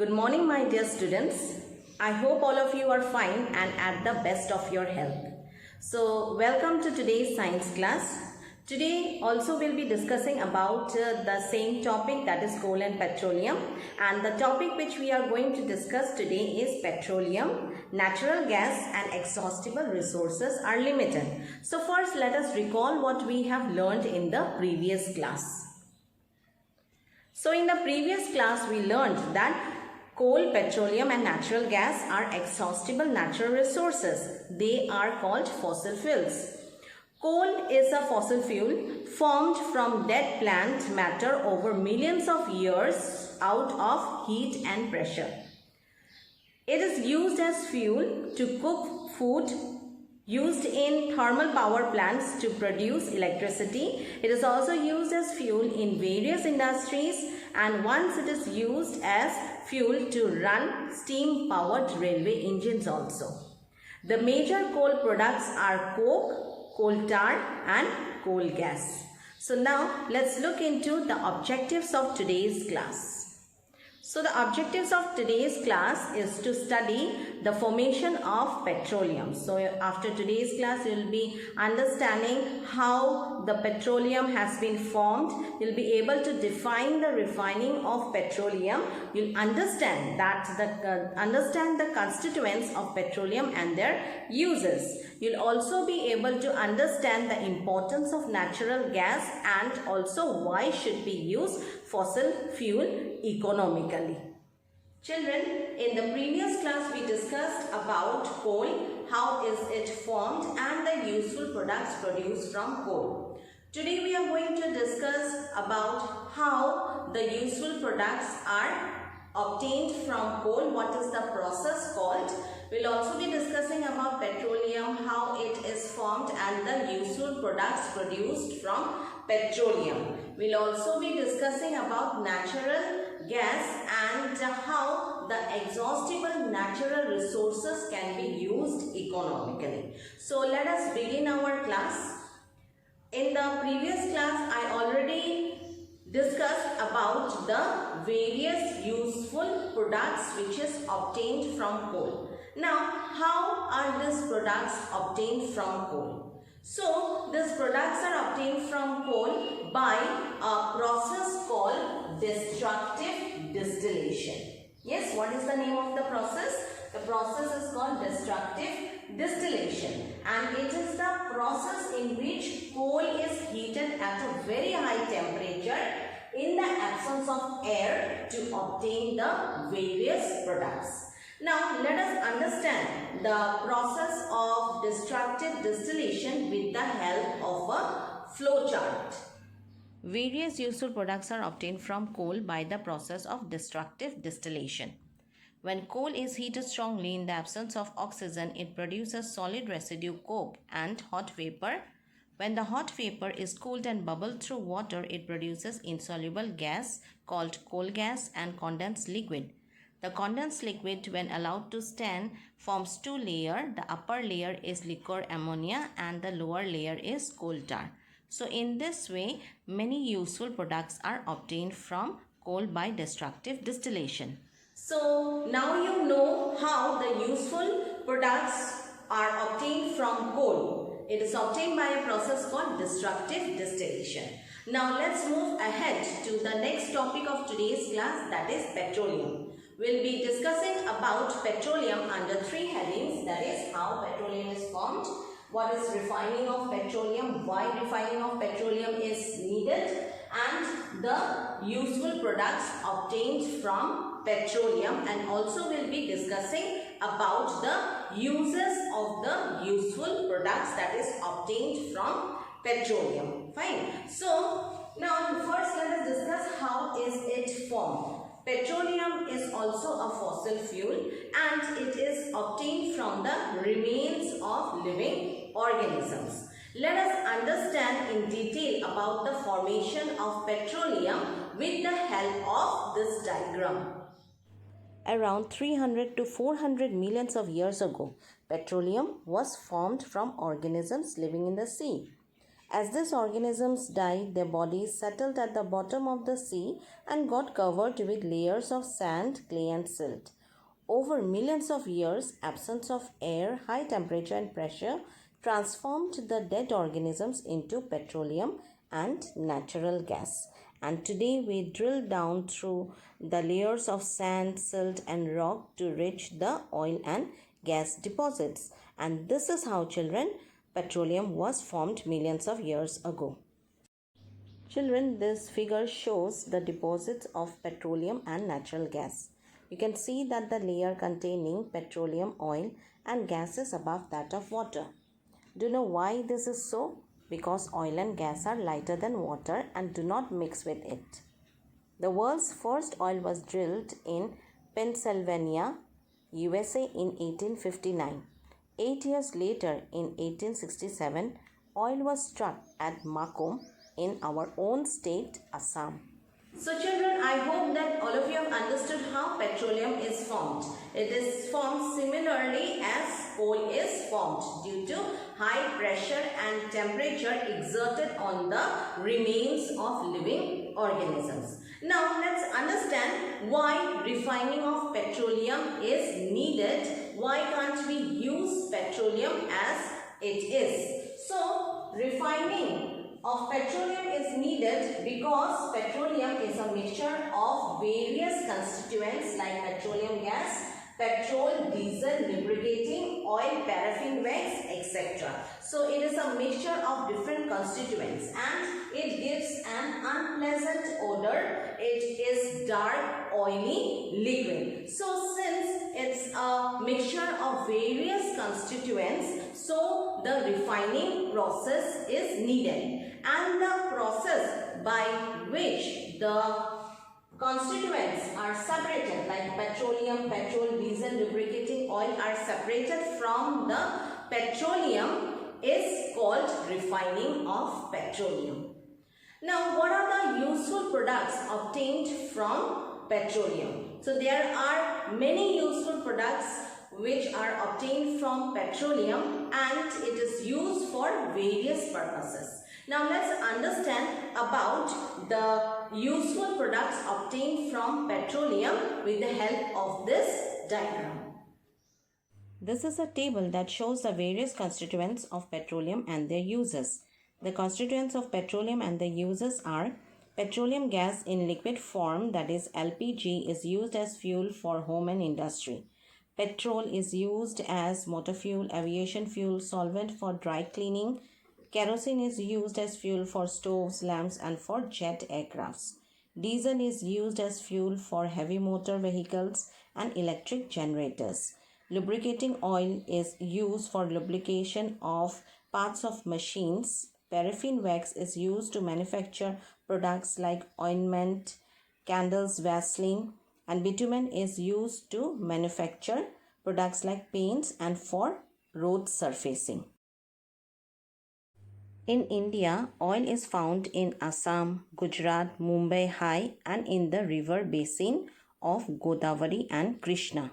Good morning, my dear students. I hope all of you are fine and at the best of your health. So, welcome to today's science class. Today also we'll be discussing about the same topic, that is coal and petroleum, and the topic which we are going to discuss today is petroleum. Natural gas and exhaustible resources are limited. So first let us recall what we have learned in the previous class. So in the previous class we learned that coal, petroleum and natural gas are exhaustible natural resources. They are called fossil fuels. Coal is a fossil fuel formed from dead plant matter over millions of years out of heat and pressure. It is used as fuel to cook food, used in thermal power plants to produce electricity. It is also used as fuel in various industries, and once it is used as fuel to run steam powered railway engines also. The major coal products are coke, coal tar and coal gas. So now let's look into the objectives of today's class. So the objectives of today's class is to study the formation of petroleum. So after today's class you will be understanding how the petroleum has been formed. You'll be able to define the refining of petroleum. You'll understand the constituents of petroleum and their uses. You'll also be able to understand the importance of natural gas and also why should we use fossil fuel economically. Children, in the previous class we discussed about coal, how is it formed and the useful products produced from coal. Today we are going to discuss about how the useful products are obtained from coal, what is the process called. We'll also be discussing about petroleum, how it is formed and the useful products produced from petroleum. We'll also be discussing about natural gas and how the exhaustible natural resources can be used economically. So let us begin our class. In the previous class I already discussed about the various useful products which is obtained from coal. Now, how are these products obtained from coal? So, these products are obtained from coal by a process called destructive distillation. Yes, what is the name of the process? The process is called destructive distillation, and it is the process in which coal is heated at a very high temperature in the absence of air to obtain the various products. Now let us understand the process of destructive distillation with the help of a flow chart. Various useful products are obtained from coal by the process of destructive distillation. When coal is heated strongly in the absence of oxygen, it produces solid residue coke and hot vapor. When the hot vapor is cooled and bubbled through water, it produces insoluble gas called coal gas and condensed liquid. The condensed liquid, when allowed to stand, forms two layers. The upper layer is liquor ammonia and the lower layer is coal tar. So in this way, many useful products are obtained from coal by destructive distillation. So now you know how the useful products are obtained from coal. It is obtained by a process called destructive distillation. Now let's move ahead to the next topic of today's class, that is petroleum. We'll be discussing about petroleum under three headings, that is how petroleum is formed, what is refining of petroleum, why refining of petroleum is needed, and the useful products obtained from petroleum, and also we'll be discussing about the uses of the useful products that is obtained from petroleum. Fine. So now first let us discuss how is it formed. Petroleum is also a fossil fuel and it is obtained from the remains of living organisms. Let us understand in detail about the formation of petroleum with the help of this diagram. Around 300 to 400 millions of years ago, petroleum was formed from organisms living in the sea. As these organisms died, their bodies settled at the bottom of the sea and got covered with layers of sand, clay, and silt. Over millions of years, absence of air, high temperature, and pressure transformed the dead organisms into petroleum and natural gas. And today we drill down through the layers of sand, silt, and rock to reach the oil and gas deposits. And this is how, children, petroleum was formed millions of years ago. Children, this figure shows the deposits of petroleum and natural gas. You can see that the layer containing petroleum, oil, and gas is above that of water. Do you know why this is so? Because oil and gas are lighter than water and do not mix with it. The world's first oil was drilled in Pennsylvania, USA in 1859. 8 years later, in 1867, oil was struck at Makom in our own state, Assam. So children, I hope that all of you have understood how petroleum is formed. It is formed similarly as coal is formed due to high pressure and temperature exerted on the remains of living organisms. Now let's understand why refining of petroleum is needed. Why can't we use petroleum as it is? So refining of petroleum is needed because petroleum is a mixture of various constituents like petroleum gas, petrol, diesel, lubricating, oil, paraffin wax, etc. So it is a mixture of different constituents and it gives an unpleasant odor. It is dark, oily liquid. So since it's a mixture of various constituents, so the refining process is needed. And the process by which the constituents are separated like petroleum, petrol, diesel, lubricating oil are separated from the petroleum is called refining of petroleum. Now, what are the useful products obtained from petroleum? So, there are many useful products which are obtained from petroleum and it is used for various purposes. Now let's understand about the useful products obtained from petroleum with the help of this diagram. This is a table that shows the various constituents of petroleum and their uses. The constituents of petroleum and their uses are petroleum gas in liquid form, that is LPG, is used as fuel for home and industry. Petrol is used as motor fuel, aviation fuel, solvent for dry cleaning. Kerosene is used as fuel for stoves, lamps, and for jet aircrafts. Diesel is used as fuel for heavy motor vehicles and electric generators. Lubricating oil is used for lubrication of parts of machines. Paraffin wax is used to manufacture products like ointment, candles, Vaseline, and bitumen is used to manufacture products like paints and for road surfacing. In India, oil is found in Assam, Gujarat, Mumbai High and in the river basin of Godavari and Krishna.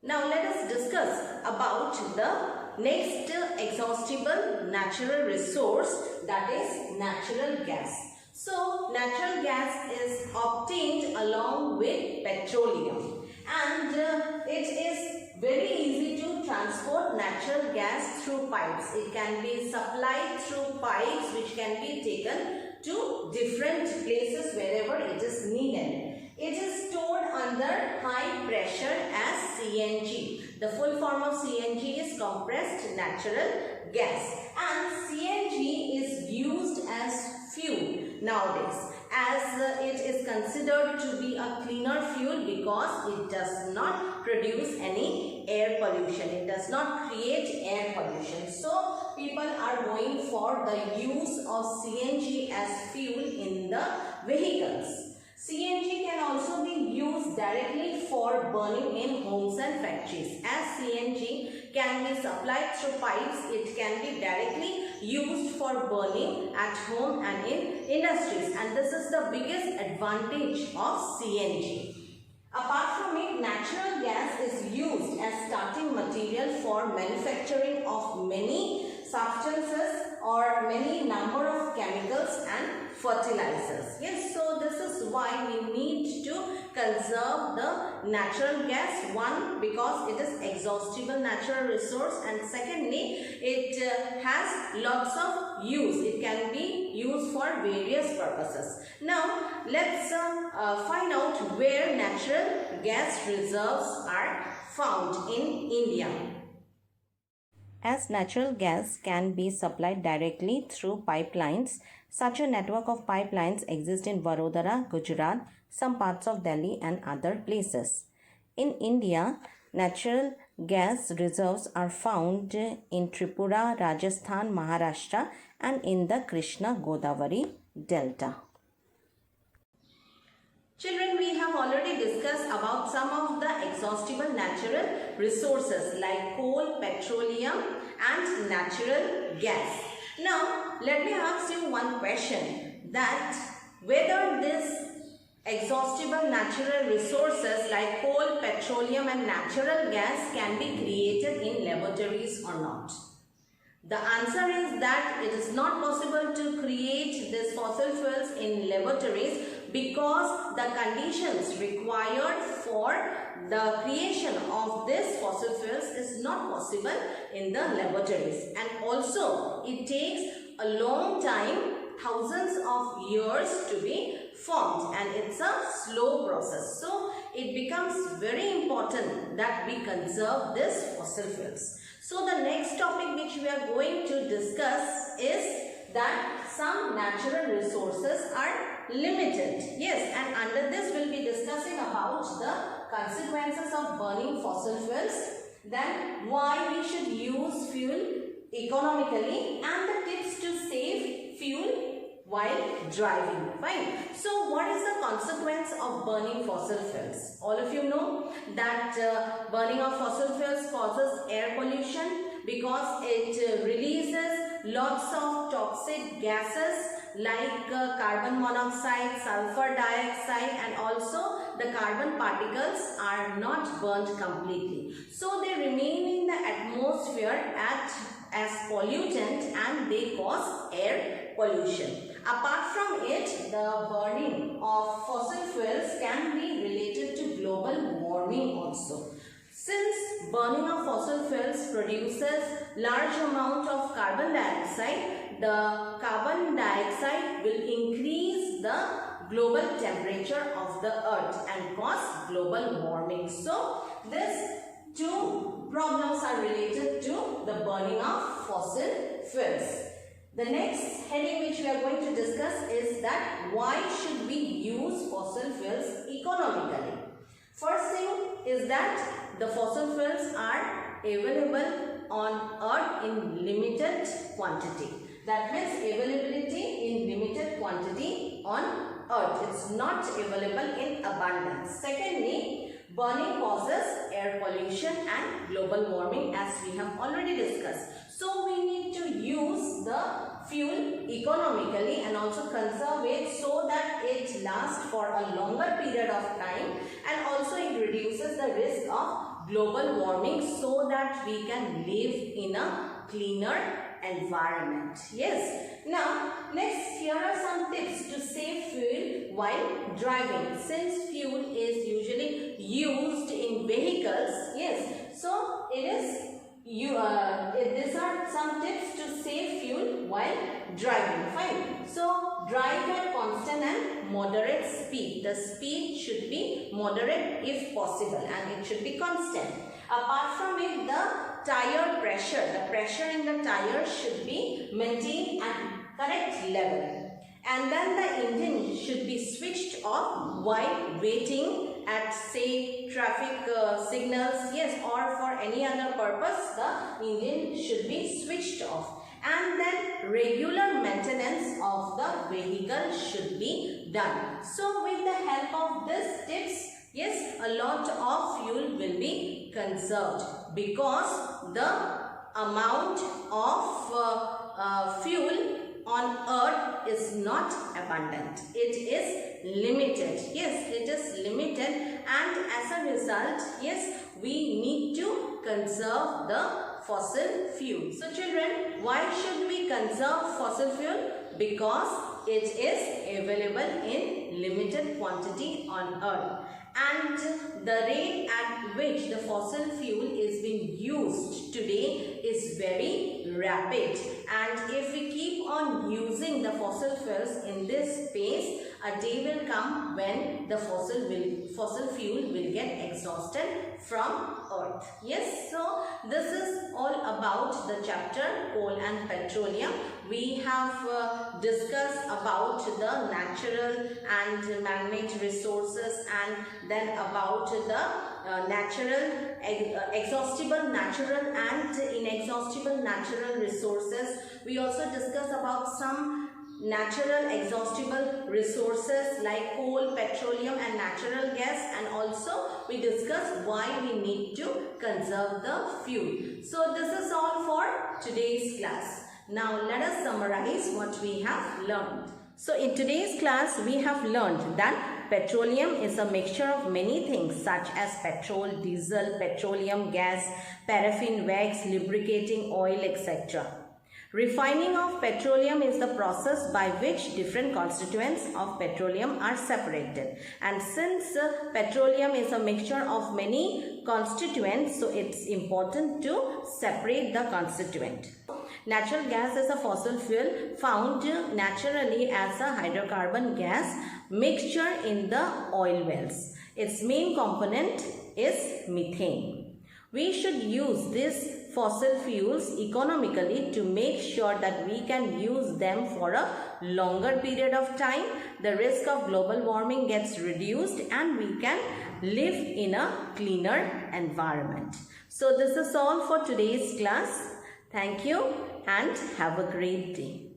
Now let us discuss about the next exhaustible natural resource, that is natural gas. So natural gas is obtained along with petroleum and it is very easy to transport natural gas through pipes. It can be supplied through pipes which can be taken to different places wherever it is needed. It is stored under high pressure as CNG. The full form of CNG is compressed natural gas and CNG is used as fuel nowadays as it is considered to be a cleaner fuel because it does not produce any air pollution. It does not create air pollution. So people are going for the use of CNG as fuel in the vehicles. CNG can also be used directly for burning in homes and factories. As CNG can be supplied through pipes, it can be directly used for burning at home and in industries. And this is the biggest advantage of CNG. Apart from it, natural gas is used as starting material for manufacturing of many substances or many number of chemicals and fertilizers. Yes, so this is why we need to conserve the natural gas. One, because it is exhaustible natural resource, and secondly, it has lots of use. It can be used for various purposes. Now, let's find out where natural gas reserves are found in India. As natural gas can be supplied directly through pipelines, such a network of pipelines exists in Vadodara, Gujarat, some parts of Delhi and other places. In India, natural gas reserves are found in Tripura, Rajasthan, Maharashtra and in the Krishna-Godavari Delta. Children, we have already discussed about some of the exhaustible natural resources like coal, petroleum and natural gas. Now, let me ask you one question, that whether this exhaustible natural resources like coal, petroleum and natural gas can be created in laboratories or not. The answer is that it is not possible to create these fossil fuels in laboratories because the conditions required for the creation of these fossil fuels is not possible in the laboratories, and also it takes a long time, thousands of years to be formed, and it's a slow process. So it becomes very important that we conserve these fossil fuels. So the next topic which we are going to discuss is that some natural resources are limited. Yes, and under this we will be discussing about the consequences of burning fossil fuels, then why we should use fuel economically and the tips to save fuel while driving. Fine. So what is the consequence of burning fossil fuels? All of you know that burning of fossil fuels causes air pollution because it releases lots of toxic gases like carbon monoxide, sulfur dioxide, and also the carbon particles are not burnt completely. So they remain in the atmosphere as pollutant and they cause air pollution. Apart from it, the burning of fossil fuels can be related to global warming also. Since burning of fossil fuels produces large amount of carbon dioxide, the carbon dioxide will increase the global temperature of the earth and cause global warming. So, these two problems are related to the burning of fossil fuels. The next heading which we are going to discuss is that why should we use fossil fuels economically? First thing is that the fossil fuels are available on earth in limited quantity. That means availability in limited quantity on earth. It's not available in abundance. Secondly, burning causes air pollution and global warming as we have already discussed. So we need to use the fuel economically and also conserve it so that it lasts for a longer period of time, and also it reduces the risk of global warming so that we can live in a cleaner environment. Yes. Now, next, here are some tips to save fuel while driving. Since fuel is usually used in vehicles, yes, so it is these are some tips to save fuel while driving. Fine. So, drive at constant and moderate speed. The speed should be moderate if possible and it should be constant. Apart from it, the tire pressure, the pressure in the tire should be maintained at correct level. And then the engine should be switched off while waiting at, say, traffic signals, yes, or for any other purpose, the engine should be switched off. And then regular maintenance of the vehicle should be done. So with the help of these tips, yes, a lot of fuel will be conserved because the amount of fuel on earth is not abundant. It is limited. Yes, it is limited, and as a result, yes, we need to conserve the fossil fuel. So children, why should we conserve fossil fuel? Because it is available in limited quantity on earth, and the rate at which the fossil fuel is being used today is very rapid, and if we keep on using the fossil fuels in this pace, a day will come when the fossil fuel will get exhausted from earth. Yes, so this is all about the chapter coal and petroleum. We have discussed about the natural and man-made resources, and then about the exhaustible natural and inexhaustible natural resources. We also discussed about some natural exhaustible resources like coal, petroleum and natural gas, and also we discussed why we need to conserve the fuel. So this is all for today's class. Now let us summarize what we have learned. So in today's class we have learned that petroleum is a mixture of many things such as petrol, diesel, petroleum gas, paraffin wax, lubricating oil, etc. Refining of petroleum is the process by which different constituents of petroleum are separated. And since petroleum is a mixture of many constituents, so it's important to separate the constituent. Natural gas is a fossil fuel found naturally as a hydrocarbon gas mixture in the oil wells. Its main component is methane. We should use this fossil fuels economically to make sure that we can use them for a longer period of time. The risk of global warming gets reduced and we can live in a cleaner environment. So this is all for today's class. Thank you and have a great day.